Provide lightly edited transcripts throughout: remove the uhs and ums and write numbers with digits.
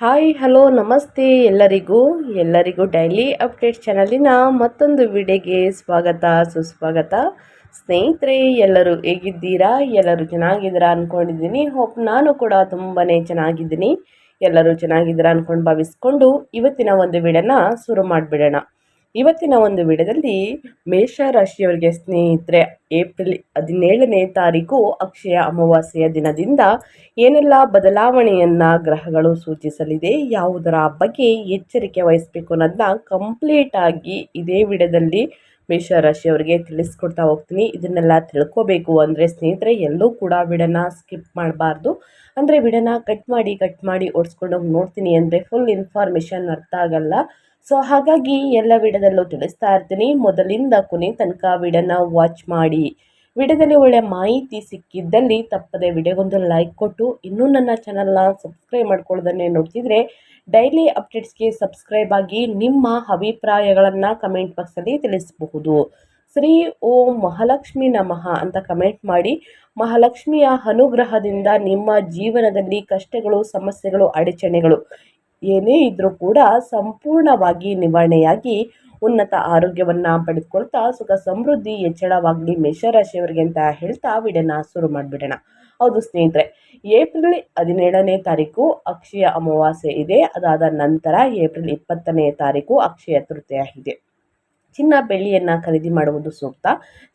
Hi hello ನಮಸ್ತೆ ಎಲ್ಲರಿಗೂ daily update ಚಾನಲಿನ ಮತ್ತೊಂದು ವಿಡಿಯೋಗೆ ಸ್ವಾಗತ ಸುಸ್ವಾಗತ. ಸ್ನೇಹಿತರೆ, ಎಲ್ಲರೂ ಹೇಗಿದ್ದೀರಾ? ಎಲ್ಲರೂ ಚೆನ್ನಾಗಿದ್ದೀರಾ ಅಂದ್ಕೊಂಡಿದ್ದೀನಿ. ನಾನು ಕೂಡ ತುಂಬಾ ಚೆನ್ನಾಗಿದ್ದೀನಿ. ಎಲ್ಲರೂ ಚೆನ್ನಾಗಿದ್ದೀರಾ ಅಂದ್ಕೊಂಡು ಭಾವಿಸ್ಕೊಂಡು ಇವತ್ತಿನ ಒಂದು ವಿಡಿಯೋನ ಶುರು ಮಾಡಿಬಿಡೋಣ. ಇವತ್ತಿನ ಒಂದು ವಿಡಿಯೋದಲ್ಲಿ ಮೇಷರಾಶಿಯವರಿಗೆ ಸ್ನೇಹಿತರೆ, ಏಪ್ರಿಲ್ 17ನೇ ತಾರೀಕು ಅಕ್ಷಯ ಅಮಾವಾಸ್ಯೆಯ ದಿನದಿಂದ ಏನೆಲ್ಲ ಬದಲಾವಣೆಯನ್ನು ಗ್ರಹಗಳು ಸೂಚಿಸಲಿದೆ, ಯಾವುದರ ಬಗ್ಗೆ ಎಚ್ಚರಿಕೆ ವಹಿಸಬೇಕು ಅನ್ನೋದನ್ನ ಕಂಪ್ಲೀಟಾಗಿ ಇದೇ ವಿಡಿಯೋದಲ್ಲಿ ಮೇಷರಾಶಿಯವರಿಗೆ ತಿಳಿಸ್ಕೊಡ್ತಾ ಹೋಗ್ತೀನಿ. ಇದನ್ನೆಲ್ಲ ತಿಳ್ಕೋಬೇಕು ಅಂದರೆ ಸ್ನೇಹಿತರೆ, ಎಲ್ಲೂ ಕೂಡ ವಿಡಿಯೋನ ಸ್ಕಿಪ್ ಮಾಡಬಾರ್ದು. ಅಂದರೆ ವಿಡಿಯೋನ ಕಟ್ ಮಾಡಿ ಓಡಿಸ್ಕೊಂಡು ನೋಡ್ತೀನಿ ಅಂದರೆ ಫುಲ್ ಇನ್ಫಾರ್ಮೇಷನ್ ಅರ್ಥ ಆಗಲ್ಲ. ಸೊ ಹಾಗಾಗಿ ಎಲ್ಲ ವಿಡಿಯೋದಲ್ಲೂ ತಿಳಿಸ್ತಾ ಇರ್ತೀನಿ. ಮೊದಲಿಂದ ಕೊನೆ ತನಕ ವಿಡಿಯೋನ ವಾಚ್ ಮಾಡಿ. ವಿಡಿಯೋದಲ್ಲಿ ಒಳ್ಳೆ ಮಾಹಿತಿ ಸಿಕ್ಕಿದ್ದಲ್ಲಿ ತಪ್ಪದೆ ವಿಡಿಯೋಗೊಂದು ಲೈಕ್ ಕೊಟ್ಟು ಇನ್ನೂ ನನ್ನ ಚಾನಲ್ನ ಸಬ್ಸ್ಕ್ರೈಬ್ ಮಾಡ್ಕೊಳ್ಳೋದನ್ನೇ ನೋಡ್ತಿದ್ರೆ ಡೈಲಿ ಅಪ್ಡೇಟ್ಸ್ಗೆ ಸಬ್ಸ್ಕ್ರೈಬ್ ಆಗಿ ನಿಮ್ಮ ಅಭಿಪ್ರಾಯಗಳನ್ನು ಕಮೆಂಟ್ ಬಾಕ್ಸಲ್ಲಿ ತಿಳಿಸಬಹುದು. ಶ್ರೀ ಓಂ ಮಹಾಲಕ್ಷ್ಮಿ ನಮಃ ಅಂತ ಕಮೆಂಟ್ ಮಾಡಿ. ಮಹಾಲಕ್ಷ್ಮಿಯ ಅನುಗ್ರಹದಿಂದ ನಿಮ್ಮ ಜೀವನದಲ್ಲಿ ಕಷ್ಟಗಳು, ಸಮಸ್ಯೆಗಳು, ಅಡಚಣೆಗಳು ಏನೇ ಇದ್ರೂ ಕೂಡ ಸಂಪೂರ್ಣವಾಗಿ ನಿವಾರಣೆಯಾಗಿ ಉನ್ನತ ಆರೋಗ್ಯವನ್ನು ಪಡೆದುಕೊಳ್ತಾ ಸುಖ ಸಮೃದ್ಧಿ ಹೆಚ್ಚಳವಾಗಲಿ ಮೇಷರಾಶಿಯವರಿಗೆ ಅಂತ ಹೇಳ್ತಾ ವಿಡಿಯೋನ ಶುರು ಮಾಡಿಬಿಡೋಣ. ಹೌದು ಸ್ನೇಹಿತರೆ, ಏಪ್ರಿಲ್ 17ನೇ ತಾರೀಕು ಅಕ್ಷಯ ಅಮಾವಾಸ್ಯೆ ಇದೆ. ಅದಾದ ನಂತರ ಏಪ್ರಿಲ್ 20ನೇ ತಾರೀಕು ಅಕ್ಷಯ ತೃತೀಯ ಇದೆ. ಚಿನ್ನ ಬೆಳ್ಳಿಯನ್ನು ಖರೀದಿ ಮಾಡುವುದು ಸೂಕ್ತ.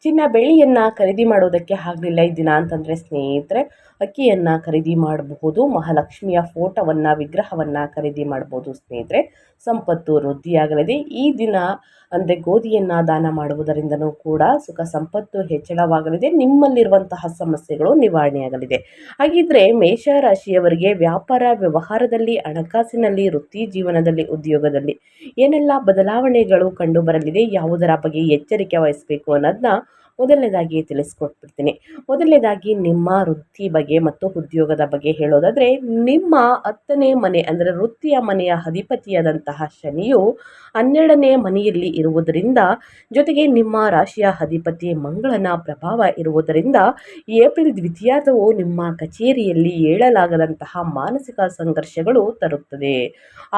ಚಿನ್ನ ಬೆಳ್ಳಿಯನ್ನು ಖರೀದಿ ಮಾಡೋದಕ್ಕೆ ಆಗಲಿಲ್ಲ ಈ ದಿನ ಅಂತಂದರೆ ಸ್ನೇಹಿತರೆ, ಅಕ್ಕಿಯನ್ನು ಖರೀದಿ ಮಾಡಬಹುದು. ಮಹಾಲಕ್ಷ್ಮಿಯ ಫೋಟೋವನ್ನು, ವಿಗ್ರಹವನ್ನು ಖರೀದಿ ಮಾಡ್ಬೋದು ಸ್ನೇಹಿತರೆ. ಸಂಪತ್ತು ವೃದ್ಧಿಯಾಗಲಿದೆ ಈ ದಿನ. ಅಂದರೆ ಗೋಧಿಯನ್ನು ದಾನ ಮಾಡುವುದರಿಂದನೂ ಕೂಡ ಸುಖ ಸಂಪತ್ತು ಹೆಚ್ಚಳವಾಗಲಿದೆ. ನಿಮ್ಮಲ್ಲಿರುವಂತಹ ಸಮಸ್ಯೆಗಳು ನಿವಾರಣೆಯಾಗಲಿದೆ. ಹಾಗಿದ್ರೆ ಮೇಷರಾಶಿಯವರಿಗೆ ವ್ಯಾಪಾರ ವ್ಯವಹಾರದಲ್ಲಿ, ಹಣಕಾಸಿನಲ್ಲಿ, ವೃತ್ತಿ ಜೀವನದಲ್ಲಿ, ಉದ್ಯೋಗದಲ್ಲಿ ಏನೆಲ್ಲ ಬದಲಾವಣೆಗಳು ಕಂಡು ಬರಲಿದೆ, ಯಾವುದರ ಬಗ್ಗೆ ಎಚ್ಚರಿಕೆ ವಹಿಸಬೇಕು ಅನ್ನೋದನ್ನ ಮೊದಲನೇದಾಗಿ ತಿಳಿಸ್ಕೊಟ್ಬಿಡ್ತೀನಿ. ಮೊದಲನೇದಾಗಿ ನಿಮ್ಮ ವೃತ್ತಿ ಬಗ್ಗೆ ಮತ್ತು ಉದ್ಯೋಗದ ಬಗ್ಗೆ ಹೇಳೋದಾದರೆ, ನಿಮ್ಮ 10ನೇ ಮನೆ ಅಂದರೆ ವೃತ್ತಿಯ ಮನೆಯ ಅಧಿಪತಿಯಾದಂತಹ ಶನಿಯು 12ನೇ ಮನೆಯಲ್ಲಿ ಇರುವುದರಿಂದ, ಜೊತೆಗೆ ನಿಮ್ಮ ರಾಶಿಯ ಅಧಿಪತಿ ಮಂಗಳನ ಪ್ರಭಾವ ಇರುವುದರಿಂದ ಏಪ್ರಿಲ್ ದ್ವಿತೀಯಾರ್ಧವು ನಿಮ್ಮ ಕಚೇರಿಯಲ್ಲಿ ಏಳಲಾಗದಂತಹ ಮಾನಸಿಕ ಸಂಘರ್ಷಗಳು ತರುತ್ತದೆ.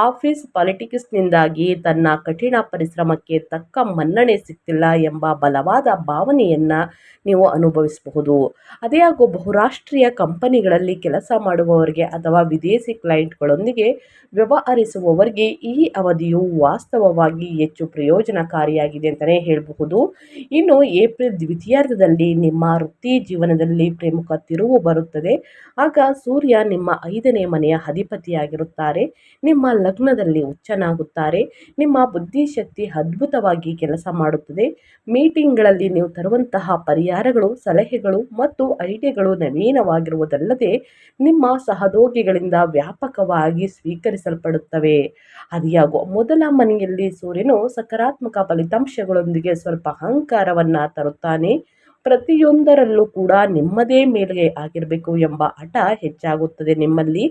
ಆಫೀಸ್ ಪಾಲಿಟಿಕ್ಸ್ನಿಂದಾಗಿ ತನ್ನ ಕಠಿಣ ಪರಿಶ್ರಮಕ್ಕೆ ತಕ್ಕ ಮನ್ನಣೆ ಸಿಗ್ತಿಲ್ಲ ಎಂಬ ಬಲವಾದ ಭಾವನೆಯನ್ನು ನೀವು ಅನುಭವಿಸಬಹುದು. ಅದೇ ಹಾಗೂ ಬಹುರಾಷ್ಟ್ರೀಯ ಕಂಪನಿಗಳಲ್ಲಿ ಕೆಲಸ ಮಾಡುವವರಿಗೆ ಅಥವಾ ವಿದೇಶಿ ಕ್ಲೈಂಟ್ಗಳೊಂದಿಗೆ ವ್ಯವಹರಿಸುವವರಿಗೆ ಈ ಅವಧಿಯು ವಾಸ್ತವವಾಗಿ ಹೆಚ್ಚು ಪ್ರಯೋಜನಕಾರಿಯಾಗಿದೆ ಅಂತಲೇ ಹೇಳಬಹುದು. ಇನ್ನು ಏಪ್ರಿಲ್ ದ್ವಿತೀಯಾರ್ಧದಲ್ಲಿ ನಿಮ್ಮ ವೃತ್ತಿ ಜೀವನದಲ್ಲಿ ಪ್ರಮುಖ ತಿರುವು ಬರುತ್ತದೆ. ಆಗ ಸೂರ್ಯ ನಿಮ್ಮ 5ನೇ ಮನೆಯ ಅಧಿಪತಿಯಾಗಿರುತ್ತಾರೆ. ನಿಮ್ಮ ಲಗ್ನದಲ್ಲಿ ಉಚ್ಚನಾಗುತ್ತಾರೆ. ನಿಮ್ಮ ಬುದ್ಧಿಶಕ್ತಿ ಅದ್ಭುತವಾಗಿ ಕೆಲಸ ಮಾಡುತ್ತದೆ. ಮೀಟಿಂಗ್ಗಳಲ್ಲಿ ನೀವು ತರುವಂತಹ ಪರಿಹಾರಗಳು, ಸಲಹೆಗಳು ಮತ್ತು ಐಡಿಯಾಗಳು ನವೀನವಾಗಿರುವುದಲ್ಲದೆ ನಿಮ್ಮ ಸಹೋದ್ಯೋಗಿಗಳಿಂದ ವ್ಯಾಪಕವಾಗಿ ಸ್ವೀಕರಿಸಲ್ಪಡುತ್ತವೆ. ಅದಿಯಾಗೋ ಮೊದಲ ಮನೆಯಲ್ಲಿ ಸೂರ್ಯನು ಸಕಾರಾತ್ಮಕ ಫಲಿತಾಂಶಗಳೊಂದಿಗೆ ಸ್ವಲ್ಪ ಅಹಂಕಾರವನ್ನು ತರುತ್ತಾನೆ. ಪ್ರತಿಯೊಂದರಲ್ಲೂ ಕೂಡ ನಿಮ್ಮದೇ ಮೇಲೆ ಆಗಿರಬೇಕು ಎಂಬ ಹಠ ಹೆಚ್ಚಾಗುತ್ತದೆ. ನಿಮ್ಮಲ್ಲಿ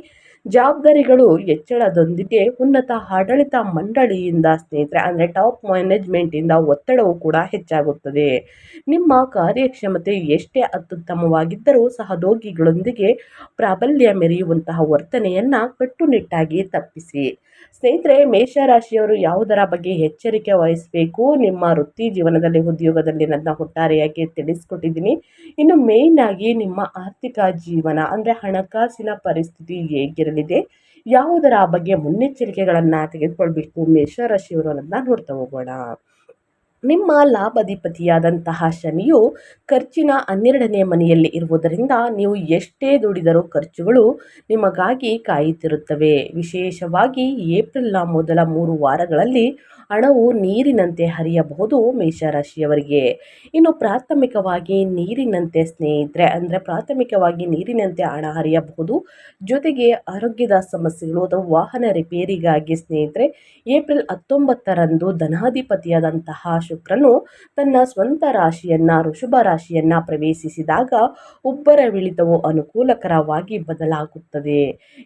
ಜವಾಬ್ದಾರಿಗಳು ಹೆಚ್ಚಳದೊಂದಿಗೆ ಉನ್ನತ ಆಡಳಿತ ಮಂಡಳಿಯಿಂದ ಸ್ನೇಹಿತರೆ ಅಂದರೆ ಟಾಪ್ ಮ್ಯಾನೇಜ್ಮೆಂಟಿಂದ ಒತ್ತಡವು ಕೂಡ ಹೆಚ್ಚಾಗುತ್ತದೆ. ನಿಮ್ಮ ಕಾರ್ಯಕ್ಷಮತೆ ಎಷ್ಟೇ ಅತ್ಯುತ್ತಮವಾಗಿದ್ದರೂ ಸಹೋದ್ಯೋಗಿಗಳೊಂದಿಗೆ ಪ್ರಾಬಲ್ಯ ಮೆರೆಯುವಂತಹ ವರ್ತನೆಯನ್ನು ಕಟ್ಟುನಿಟ್ಟಾಗಿ ತಪ್ಪಿಸಿ. ಸ್ನೇಹಿತರೆ, ಮೇಷರಾಶಿಯವರು ಯಾವುದರ ಬಗ್ಗೆ ಎಚ್ಚರಿಕೆ ವಹಿಸಬೇಕು ನಿಮ್ಮ ವೃತ್ತಿ ಜೀವನದಲ್ಲಿ, ಉದ್ಯೋಗದಲ್ಲಿ ನನ್ನ ಒಟ್ಟಾರೆಯಾಗಿ ತಿಳಿಸ್ಕೊಟ್ಟಿದ್ದೀನಿ. ಇನ್ನು ಮೇಯ್ನ್ ಆಗಿ ನಿಮ್ಮ ಆರ್ಥಿಕ ಜೀವನ ಅಂದರೆ ಹಣಕಾಸಿನ ಪರಿಸ್ಥಿತಿ ಹೇಗಿರಲಿದೆ, ಯಾವುದರ ಬಗ್ಗೆ ಮುನ್ನೆಚ್ಚರಿಕೆಗಳನ್ನು ತೆಗೆದುಕೊಳ್ಬೇಕು ಮೇಷರಾಶಿಯವರು ಅನ್ನೋದನ್ನ ನೋಡ್ತಾ ಹೋಗೋಣ. ನಿಮ್ಮ ಲಾಭಾಧಿಪತಿಯಾದಂತಹ ಶನಿಯು ಖರ್ಚಿನ 12ನೇ ಮನೆಯಲ್ಲಿ ಇರುವುದರಿಂದ ನೀವು ಎಷ್ಟೇ ದುಡಿದರೂ ಖರ್ಚುಗಳು ನಿಮಗಾಗಿ ಕಾಯುತ್ತಿರುತ್ತವೆ. ವಿಶೇಷವಾಗಿ ಏಪ್ರಿಲ್ನ ಮೊದಲ 3 ವಾರಗಳಲ್ಲಿ ಹಣವು ನೀರಿನಂತೆ ಹರಿಯಬಹುದು ಮೇಷರಾಶಿಯವರಿಗೆ. ಇನ್ನು ಪ್ರಾಥಮಿಕವಾಗಿ ನೀರಿನಂತೆ ಸ್ನೇಹಿತರೆ ಅಂದರೆ ಪ್ರಾಥಮಿಕವಾಗಿ ನೀರಿನಂತೆ ಹಣ ಹರಿಯಬಹುದು. ಜೊತೆಗೆ ಆರೋಗ್ಯದ ಸಮಸ್ಯೆಗಳು ಅಥವಾ ವಾಹನ ರಿಪೇರಿಗಾಗಿ ಸ್ನೇಹಿತರೆ ಏಪ್ರಿಲ್ 19ರಂದು ಧನಾಧಿಪತಿಯಾದಂತಹ ಶುಕ್ರನು ತನ್ನ ಸ್ವಂತ ರಾಶಿಯನ್ನು ಋಷಭ ರಾಶಿಯನ್ನು ಪ್ರವೇಶಿಸಿದಾಗ ಉಬ್ಬರವಿಳಿತವು ಅನುಕೂಲಕರವಾಗಿ ಬದಲಾಗುತ್ತದೆ.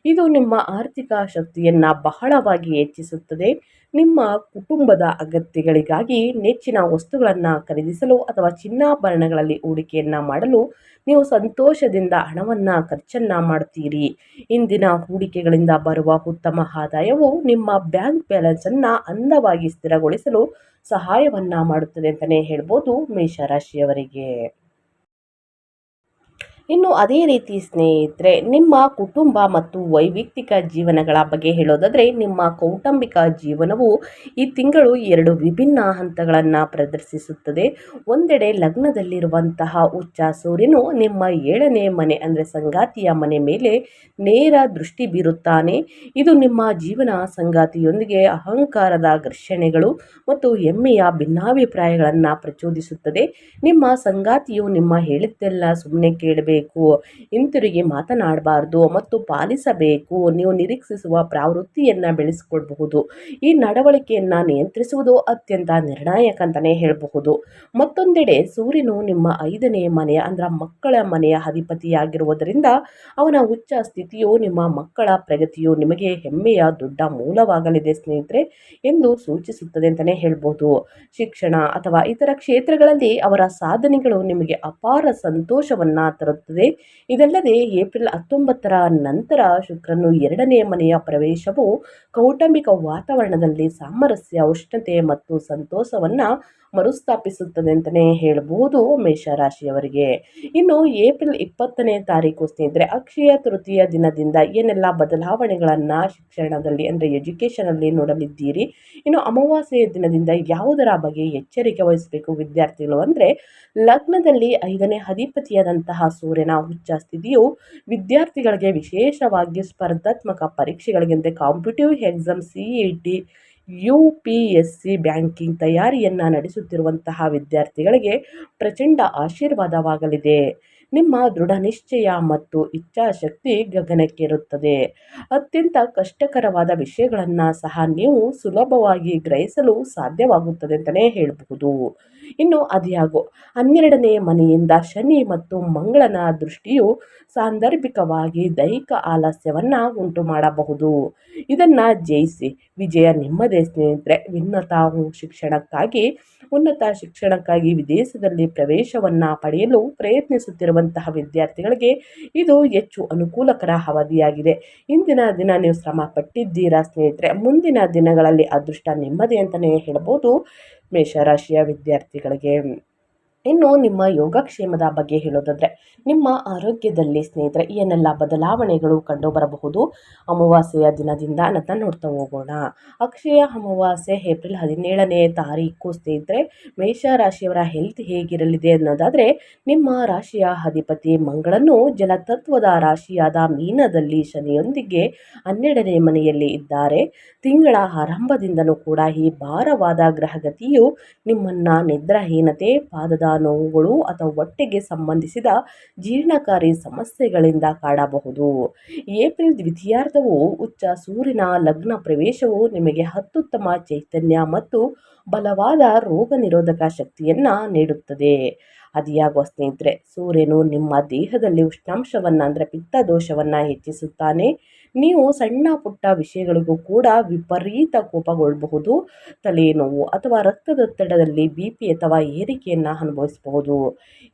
ಇದು ನಿಮ್ಮ ಆರ್ಥಿಕ ಶಕ್ತಿಯನ್ನು ಬಹಳವಾಗಿ ಹೆಚ್ಚಿಸುತ್ತದೆ. ನಿಮ್ಮ ಕುಟುಂಬದ ಅಗತ್ಯಗಳಿಗಾಗಿ ನೆಚ್ಚಿನ ವಸ್ತುಗಳನ್ನು ಖರೀದಿಸಲು ಅಥವಾ ಚಿನ್ನಾಭರಣಗಳಲ್ಲಿ ಹೂಡಿಕೆಯನ್ನು ಮಾಡಲು ನೀವು ಸಂತೋಷದಿಂದ ಹಣವನ್ನು ಖರ್ಚನ್ನು ಮಾಡುತ್ತೀರಿ. ಇಂದಿನ ಹೂಡಿಕೆಗಳಿಂದ ಬರುವ ಉತ್ತಮ ಆದಾಯವು ನಿಮ್ಮ ಬ್ಯಾಂಕ್ ಬ್ಯಾಲೆನ್ಸನ್ನು ಅಂದವಾಗಿ ಸ್ಥಿರಗೊಳಿಸಲು ಸಹಾಯವನ್ನು ಮಾಡುತ್ತದೆ ಅಂತಲೇ ಹೇಳ್ಬೋದು ಮೇಷರಾಶಿಯವರಿಗೆ. ಇನ್ನು ಅದೇ ರೀತಿ ಸ್ನೇಹಿತರೆ, ನಿಮ್ಮ ಕುಟುಂಬ ಮತ್ತು ವೈಯಕ್ತಿಕ ಜೀವನಗಳ ಬಗ್ಗೆ ಹೇಳೋದಾದರೆ, ನಿಮ್ಮ ಕೌಟುಂಬಿಕ ಜೀವನವು ಈ ತಿಂಗಳು 2 ವಿಭಿನ್ನ ಹಂತಗಳನ್ನು ಪ್ರದರ್ಶಿಸುತ್ತದೆ. ಒಂದೆಡೆ ಲಗ್ನದಲ್ಲಿರುವಂತಹ ಉಚ್ಚ ಸೂರ್ಯನು ನಿಮ್ಮ 7ನೇ ಮನೆ ಅಂದರೆ ಸಂಗಾತಿಯ ಮನೆ ಮೇಲೆ ನೇರ ದೃಷ್ಟಿ ಬೀರುತ್ತಾನೆ. ಇದು ನಿಮ್ಮ ಜೀವನ ಸಂಗಾತಿಯೊಂದಿಗೆ ಅಹಂಕಾರದ ಘರ್ಷಣೆಗಳು ಮತ್ತು ಹೆಮ್ಮೆಯ ಭಿನ್ನಾಭಿಪ್ರಾಯಗಳನ್ನು ಪ್ರಚೋದಿಸುತ್ತದೆ. ನಿಮ್ಮ ಸಂಗಾತಿಯು ನಿಮ್ಮ ಹೇಳಿದ್ದೆಲ್ಲ ಸುಮ್ಮನೆ ಕೇಳಬೇಕು, ಹಿಂತಿರುಗಿ ಮಾತನಾಡಬಾರದು ಮತ್ತು ಪಾಲಿಸಬೇಕು. ನೀವು ನಿರೀಕ್ಷಿಸುವ ಪ್ರವೃತ್ತಿಯನ್ನು ಬೆಳೆಸಿಕೊಳ್ಳಬಹುದು. ಈ ನಡವಳಿಕೆಯನ್ನು ನಿಯಂತ್ರಿಸುವುದು ಅತ್ಯಂತ ನಿರ್ಣಾಯಕ ಅಂತಲೇ ಹೇಳಬಹುದು. ಮತ್ತೊಂದೆಡೆ ಸೂರ್ಯನು ನಿಮ್ಮ 5ನೇ ಮನೆಯ ಅಂದರೆ ಮಕ್ಕಳ ಮನೆಯ ಅಧಿಪತಿಯಾಗಿರುವುದರಿಂದ ಅವನ ಉಚ್ಚ ಸ್ಥಿತಿಯು ನಿಮ್ಮ ಮಕ್ಕಳ ಪ್ರಗತಿಯು ನಿಮಗೆ ಹೆಮ್ಮೆಯ ದೊಡ್ಡ ಮೂಲವಾಗಲಿದೆ ಸ್ನೇಹಿತರೆ ಎಂದು ಸೂಚಿಸುತ್ತದೆ ಅಂತಲೇ ಹೇಳ್ಬೋದು. ಶಿಕ್ಷಣ ಅಥವಾ ಇತರ ಕ್ಷೇತ್ರಗಳಲ್ಲಿ ಅವರ ಸಾಧನೆಗಳು ನಿಮಗೆ ಅಪಾರ ಸಂತೋಷವನ್ನು ತರುತ್ತದೆ. ಇದಲ್ಲದೆ ಏಪ್ರಿಲ್ 19ರ ನಂತರ ಶುಕ್ರನು 2ನೇ ಮನೆಯ ಪ್ರವೇಶವು ಕೌಟುಂಬಿಕ ವಾತಾವರಣದಲ್ಲಿ ಸಾಮರಸ್ಯ, ಉಷ್ಣತೆ ಮತ್ತು ಸಂತೋಷವನ್ನು ಮರುಸ್ಥಾಪಿಸುತ್ತದೆ ಅಂತಲೇ ಹೇಳಬಹುದು ಮೇಷರಾಶಿಯವರಿಗೆ. ಇನ್ನು ಏಪ್ರಿಲ್ 20ನೇ ತಾರೀಕು ಸ್ನೇಹಿತರೆ, ಅಕ್ಷಯ ತೃತೀಯ ದಿನದಿಂದ ಏನೆಲ್ಲ ಬದಲಾವಣೆಗಳನ್ನು ಶಿಕ್ಷಣದಲ್ಲಿ ಅಂದರೆ ಎಜುಕೇಷನಲ್ಲಿ ನೋಡಲಿದ್ದೀರಿ. ಇನ್ನು ಅಮಾವಾಸ್ಯೆಯ ದಿನದಿಂದ ಯಾವುದರ ಬಗ್ಗೆ ಎಚ್ಚರಿಕೆ ವಹಿಸಬೇಕು ವಿದ್ಯಾರ್ಥಿಗಳು ಅಂದರೆ, ಲಗ್ನದಲ್ಲಿ 5ನೇ ಅಧಿಪತಿಯಾದಂತಹ ಸೂರ್ಯನ ಉಚ್ಚ ಸ್ಥಿತಿಯು ವಿದ್ಯಾರ್ಥಿಗಳಿಗೆ ವಿಶೇಷವಾಗಿ ಸ್ಪರ್ಧಾತ್ಮಕ ಪರೀಕ್ಷೆಗಳಿಗಂತೆ competitive exam, CET, UPSC, banking ತಯಾರಿಯನ್ನು ನಡೆಸುತ್ತಿರುವಂತಹ ವಿದ್ಯಾರ್ಥಿಗಳಿಗೆ ಪ್ರಚಂಡ ಆಶೀರ್ವಾದವಾಗಲಿದೆ. ನಿಮ್ಮ ದೃಢ ನಿಶ್ಚಯ ಮತ್ತು ಇಚ್ಛಾಶಕ್ತಿ ಗಗನಕ್ಕೇರುತ್ತದೆ. ಅತ್ಯಂತ ಕಷ್ಟಕರವಾದ ವಿಷಯಗಳನ್ನು ಸಹ ನೀವು ಸುಲಭವಾಗಿ ಗ್ರಹಿಸಲು ಸಾಧ್ಯವಾಗುತ್ತದೆ ಅಂತಲೇ ಹೇಳಬಹುದು. ಇನ್ನು ಅದ್ಯಾಗೋ 12ನೇ ಮನೆಯಿಂದ ಶನಿ ಮತ್ತು ಮಂಗಳನ ದೃಷ್ಟಿಯು ಸಾಂದರ್ಭಿಕವಾಗಿ ದೈಹಿಕ ಆಲಸ್ಯವನ್ನು ಉಂಟು ಮಾಡಬಹುದು. ಇದನ್ನು ಜಯಿಸಿ ವಿಜಯ ನಿಮ್ಮದೇ ಸ್ನೇಹಿತರೆ. ಉನ್ನತ ಶಿಕ್ಷಣಕ್ಕಾಗಿ ವಿದೇಶದಲ್ಲಿ ಪ್ರವೇಶವನ್ನು ಪಡೆಯಲು ಪ್ರಯತ್ನಿಸುತ್ತಿರುವಂತಹ ವಿದ್ಯಾರ್ಥಿಗಳಿಗೆ ಇದು ಹೆಚ್ಚು ಅನುಕೂಲಕರ ಅವಧಿಯಾಗಿದೆ. ಇಂದಿನ ದಿನ ನೀವು ಶ್ರಮ ಪಟ್ಟಿದ್ದೀರಾ ಸ್ನೇಹಿತರೆ, ಮುಂದಿನ ದಿನಗಳಲ್ಲಿ ಅದೃಷ್ಟ ನಿಮ್ಮದೇ ಅಂತಲೇ ಹೇಳ್ಬೋದು ಮೇಷರಾಶಿಯ ವಿದ್ಯಾರ್ಥಿಗಳಿಗೆ. ಇನ್ನು ನಿಮ್ಮ ಯೋಗಕ್ಷೇಮದ ಬಗ್ಗೆ ಹೇಳೋದಾದರೆ, ನಿಮ್ಮ ಆರೋಗ್ಯದಲ್ಲಿ ಸ್ನೇಹಿತರೆ ಏನೆಲ್ಲ ಬದಲಾವಣೆಗಳು ಕಂಡು ಬರಬಹುದು ಅಮಾವಾಸ್ಯೆಯ ದಿನದಿಂದ ಅಂತ ನೋಡ್ತಾ ಹೋಗೋಣ. ಅಕ್ಷಯ ಅಮಾವಾಸ್ಯೆ ಏಪ್ರಿಲ್ 17ನೇ ತಾರೀಕು ಸ್ನೇಹಿತರೆ, ಮೇಷರಾಶಿಯವರ ಹೆಲ್ತ್ ಹೇಗಿರಲಿದೆ ಅನ್ನೋದಾದರೆ, ನಿಮ್ಮ ರಾಶಿಯ ಅಧಿಪತಿ ಮಂಗಳನು ಜಲತತ್ವದ ರಾಶಿಯಾದ ಮೀನದಲ್ಲಿ ಶನಿಯೊಂದಿಗೆ 12ನೇ ಮನೆಯಲ್ಲಿ ಇದ್ದಾರೆ. ತಿಂಗಳ ಆರಂಭದಿಂದನೂ ಕೂಡ ಈ ಭಾರವಾದ ಗ್ರಹಗತಿಯು ನಿಮ್ಮನ್ನು ನಿದ್ರಾಹೀನತೆ, ಪಾದದ ನೋವುಗಳು ಅಥವಾ ಹೊಟ್ಟೆಗೆ ಸಂಬಂಧಿಸಿದ ಜೀರ್ಣಕಾರಿ ಸಮಸ್ಯೆಗಳಿಂದ ಕಾಡಬಹುದು. ಏಪ್ರಿಲ್ ದ್ವಿತೀಯಾರ್ಧವು ಉಚ್ಚ ಸೂರ್ಯನ ಲಗ್ನ ಪ್ರವೇಶವು ನಿಮಗೆ ಅತ್ಯುತ್ತಮ ಚೈತನ್ಯ ಮತ್ತು ಬಲವಾದ ರೋಗ ನಿರೋಧಕ ಶಕ್ತಿಯನ್ನು ನೀಡುತ್ತದೆ. ಅದ್ಯಾಗೋ ಸ್ನೇಹಿತರೆ, ಸೂರ್ಯನು ನಿಮ್ಮ ದೇಹದಲ್ಲಿ ಉಷ್ಣಾಂಶವನ್ನು ಅಂದರೆ ಪಿತ್ತ ದೋಷವನ್ನು ಹೆಚ್ಚಿಸುತ್ತಾನೆ. ನೀವು ಸಣ್ಣ ಪುಟ್ಟ ವಿಷಯಗಳಿಗೂ ಕೂಡ ವಿಪರೀತ ಕೋಪಗೊಳ್ಳಬಹುದು, ತಲೆನೋವು ಅಥವಾ ರಕ್ತದೊತ್ತಡದಲ್ಲಿ BP ಅಥವಾ ಏರಿಕೆಯನ್ನು ಅನುಭವಿಸಬಹುದು.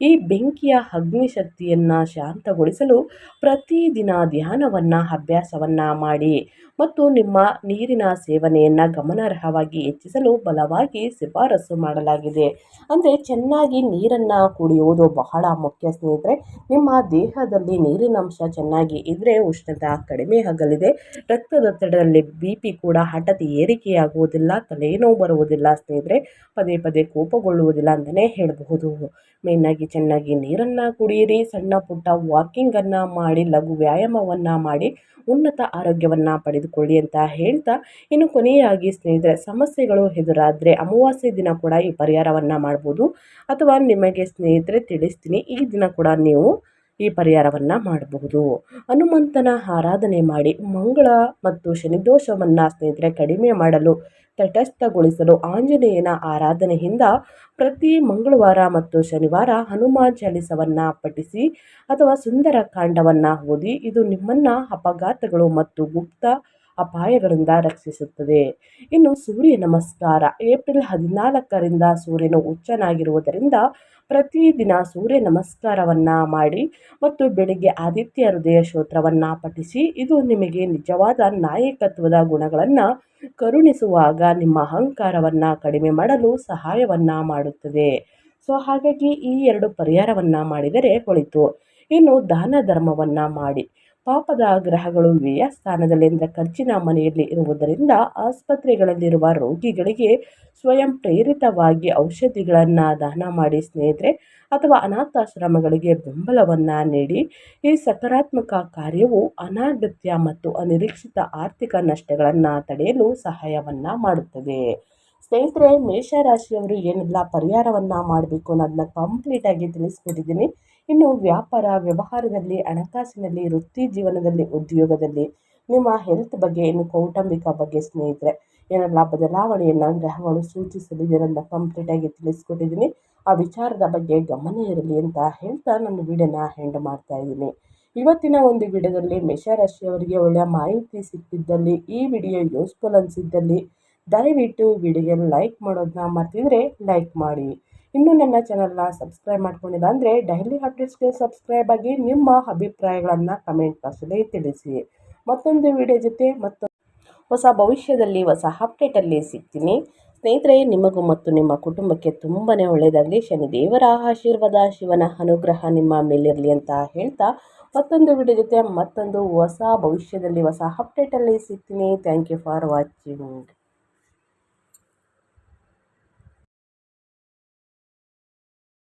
ಈ ಬೆಂಕಿಯ ಅಗ್ನಿಶಕ್ತಿಯನ್ನು ಶಾಂತಗೊಳಿಸಲು ಪ್ರತಿದಿನ ಧ್ಯಾನವನ್ನು ಅಭ್ಯಾಸವನ್ನು ಮಾಡಿ ಮತ್ತು ನಿಮ್ಮ ನೀರಿನ ಸೇವನೆಯನ್ನು ಗಮನಾರ್ಹವಾಗಿ ಹೆಚ್ಚಿಸಲು ಬಲವಾಗಿ ಶಿಫಾರಸು ಮಾಡಲಾಗಿದೆ. ಅಂದರೆ ಚೆನ್ನಾಗಿ ನೀರನ್ನು ಕುಡಿಯುವುದು ಬಹಳ ಮುಖ್ಯ ಸ್ನೇಹಿತರೆ. ನಿಮ್ಮ ದೇಹದಲ್ಲಿ ನೀರಿನಂಶ ಚೆನ್ನಾಗಿ ಇದ್ದರೆ ಉಷ್ಣತೆ ಕಡಿಮೆ ಆಗಲಿದೆ. ರಕ್ತದೊತ್ತಡದಲ್ಲಿ BP ಕೂಡ ಹಠಾತ್ ಏರಿಕೆಯಾಗುವುದಿಲ್ಲ, ತಲೆನೋವು ಬರುವುದಿಲ್ಲ ಸ್ನೇಹಿತರೆ, ಪದೇ ಪದೇ ಕೋಪಗೊಳ್ಳುವುದಿಲ್ಲ ಅಂತಲೇ ಹೇಳಬಹುದು. ಮೇಯ್ನಾಗಿ ಚೆನ್ನಾಗಿ ನೀರನ್ನು ಕುಡಿಯಿರಿ, ಸಣ್ಣ ಪುಟ್ಟ ವಾಕಿಂಗನ್ನು ಮಾಡಿ, ಲಘು ವ್ಯಾಯಾಮವನ್ನು ಮಾಡಿ ಉನ್ನತ ಆರೋಗ್ಯವನ್ನು ಪಡೆದುಕೊಳ್ಳಿ ಅಂತ ಹೇಳ್ತಾ, ಇನ್ನು ಕೊನೆಯಾಗಿ ಸ್ನೇಹಿತರೆ, ಸಮಸ್ಯೆಗಳು ಎದುರಾದರೆ ಅಮಾವಾಸ್ಯೆ ದಿನ ಕೂಡ ಈ ಪರಿಹಾರವನ್ನು ಮಾಡ್ಬೋದು. ಅಥವಾ ನಿಮಗೆ ಸ್ನೇಹಿತರೆ ತಿಳಿಸ್ತೀನಿ, ಈ ದಿನ ಕೂಡ ನೀವು ಈ ಪರಿಹಾರವನ್ನು ಮಾಡಬಹುದು. ಹನುಮಂತನ ಆರಾಧನೆ ಮಾಡಿ ಮಂಗಳ ಮತ್ತು ಶನಿದೋಷವನ್ನು ಸ್ನೇಹಿತರೆ ಕಡಿಮೆ ಮಾಡಲು ತಟಸ್ಥಗೊಳಿಸಲು ಆಂಜನೇಯನ ಆರಾಧನೆಯಿಂದ ಪ್ರತಿ ಮಂಗಳವಾರ ಮತ್ತು ಶನಿವಾರ ಹನುಮಾನ್ ಚಾಲಿಸವನ್ನು ಪಠಿಸಿ ಅಥವಾ ಸುಂದರ ಕಾಂಡವನ್ನು ಓದಿ. ಇದು ನಿಮ್ಮನ್ನು ಅಪಘಾತಗಳು ಮತ್ತು ಗುಪ್ತ ಅಪಾಯಗಳಿಂದ ರಕ್ಷಿಸುತ್ತದೆ. ಇನ್ನು ಸೂರ್ಯ ನಮಸ್ಕಾರ. ಏಪ್ರಿಲ್ 14ರಿಂದ ಸೂರ್ಯನು ಉಚ್ಚನಾಗಿರುವುದರಿಂದ ಪ್ರತಿದಿನ ಸೂರ್ಯ ನಮಸ್ಕಾರವನ್ನು ಮಾಡಿ ಮತ್ತು ಬೆಳಿಗ್ಗೆ ಆದಿತ್ಯ ಹೃದಯ ಸ್ತೋತ್ರವನ್ನು ಪಠಿಸಿ. ಇದು ನಿಮಗೆ ನಿಜವಾದ ನಾಯಕತ್ವದ ಗುಣಗಳನ್ನು ಕರುಣಿಸುವಾಗ ನಿಮ್ಮ ಅಹಂಕಾರವನ್ನು ಕಡಿಮೆ ಮಾಡಲು ಸಹಾಯವನ್ನು ಮಾಡುತ್ತದೆ. ಹಾಗಾಗಿ ಈ 2 ಪರಿಹಾರವನ್ನು ಮಾಡಿದರೆ ಒಳಿತು. ಇನ್ನು ದಾನ ಧರ್ಮವನ್ನು ಮಾಡಿ. ಪಾಪದ ಗ್ರಹಗಳು ವ್ಯಯ ಸ್ಥಾನದಲ್ಲಿ ಅಂದರೆ ಖರ್ಚಿನ ಮನೆಯಲ್ಲಿ ಇರುವುದರಿಂದ ಆಸ್ಪತ್ರೆಗಳಲ್ಲಿರುವ ರೋಗಿಗಳಿಗೆ ಸ್ವಯಂ ಪ್ರೇರಿತವಾಗಿ ಔಷಧಿಗಳನ್ನು ದಾನ ಮಾಡಿ ಸ್ನೇಹಿತರೆ, ಅಥವಾ ಅನಾಥಾಶ್ರಮಗಳಿಗೆ ಬೆಂಬಲವನ್ನು ನೀಡಿ. ಈ ಸಕಾರಾತ್ಮಕ ಕಾರ್ಯವು ಅನಗತ್ಯ ಮತ್ತು ಅನಿರೀಕ್ಷಿತ ಆರ್ಥಿಕ ನಷ್ಟಗಳನ್ನು ತಡೆಯಲು ಸಹಾಯವನ್ನು ಮಾಡುತ್ತದೆ. ಸ್ನೇಹಿತರೆ, ಮೇಷರಾಶಿಯವರು ಏನೆಲ್ಲ ಪರಿಹಾರವನ್ನು ಮಾಡಬೇಕು ಅನ್ನೋದನ್ನ ಕಂಪ್ಲೀಟಾಗಿ ತಿಳಿಸ್ಕೊಟ್ಟಿದ್ದೀನಿ. ಇನ್ನು ವ್ಯಾಪಾರ ವ್ಯವಹಾರದಲ್ಲಿ, ಹಣಕಾಸಿನಲ್ಲಿ, ವೃತ್ತಿ ಜೀವನದಲ್ಲಿ, ಉದ್ಯೋಗದಲ್ಲಿ, ನಿಮ್ಮ ಹೆಲ್ತ್ ಬಗ್ಗೆ, ಇನ್ನು ಕೌಟುಂಬಿಕ ಬಗ್ಗೆ ಸ್ನೇಹಿತರೆ ಏನೆಲ್ಲ ಬದಲಾವಣೆಯನ್ನು ಗ್ರಹಗಳು ಸೂಚಿಸಲು ಇದನ್ನು ಕಂಪ್ಲೀಟಾಗಿ ತಿಳಿಸ್ಕೊಟ್ಟಿದ್ದೀನಿ. ಆ ವಿಚಾರದ ಬಗ್ಗೆ ಗಮನ ಇರಲಿ ಅಂತ ಹೇಳ್ತಾ ನನ್ನ ವಿಡಿಯೋನ ಎಂಡ್ ಮಾಡ್ತಾ ಇದ್ದೀನಿ. ಇವತ್ತಿನ ಒಂದು ವಿಡಿಯೋದಲ್ಲಿ ಮೇಷರಾಶಿಯವರಿಗೆ ಒಳ್ಳೆಯ ಮಾಹಿತಿ ಸಿಕ್ಕಿದ್ದಲ್ಲಿ, ಈ ವಿಡಿಯೋ ಯೂಸ್ಫುಲ್ ಅನಿಸಿದ್ದಲ್ಲಿ ದಯವಿಟ್ಟು ವಿಡಿಯೋಗೆ ಲೈಕ್ ಮಾಡೋದನ್ನ ಮರ್ತಿದ್ರೆ ಲೈಕ್ ಮಾಡಿ. ಇನ್ನೂ ನನ್ನ ಚಾನಲ್ನ ಸಬ್ಸ್ಕ್ರೈಬ್ ಮಾಡ್ಕೊಂಡಿಲ್ಲ ಅಂದರೆ ಡೈಲಿ ಅಪ್ಡೇಟ್ಸ್ಗೆ ಸಬ್ಸ್ಕ್ರೈಬ್ ಆಗಿ ನಿಮ್ಮ ಅಭಿಪ್ರಾಯಗಳನ್ನು ಕಮೆಂಟ್ ಬಾಕ್ಸಲ್ಲಿ ತಿಳಿಸಿ. ಮತ್ತೊಂದು ವಿಡಿಯೋ ಜೊತೆ ಹೊಸ ಭವಿಷ್ಯದಲ್ಲಿ ಹೊಸ ಅಪ್ಡೇಟಲ್ಲಿ ಸಿಗ್ತೀನಿ. ಸ್ನೇಹಿತರೆ, ನಿಮಗೂ ಮತ್ತು ನಿಮ್ಮ ಕುಟುಂಬಕ್ಕೆ ತುಂಬಾ ಒಳ್ಳೆಯದಾಗಲಿ. ಶನಿದೇವರ ಆಶೀರ್ವಾದ, ಶಿವನ ಅನುಗ್ರಹ ನಿಮ್ಮ ಮೇಲಿರಲಿ ಅಂತ ಹೇಳ್ತಾ ಮತ್ತೊಂದು ವಿಡಿಯೋ ಜೊತೆ ಮತ್ತೊಂದು ಹೊಸ ಭವಿಷ್ಯದಲ್ಲಿ ಹೊಸ ಅಪ್ಡೇಟಲ್ಲಿ ಸಿಗ್ತೀನಿ. Thank you for watching.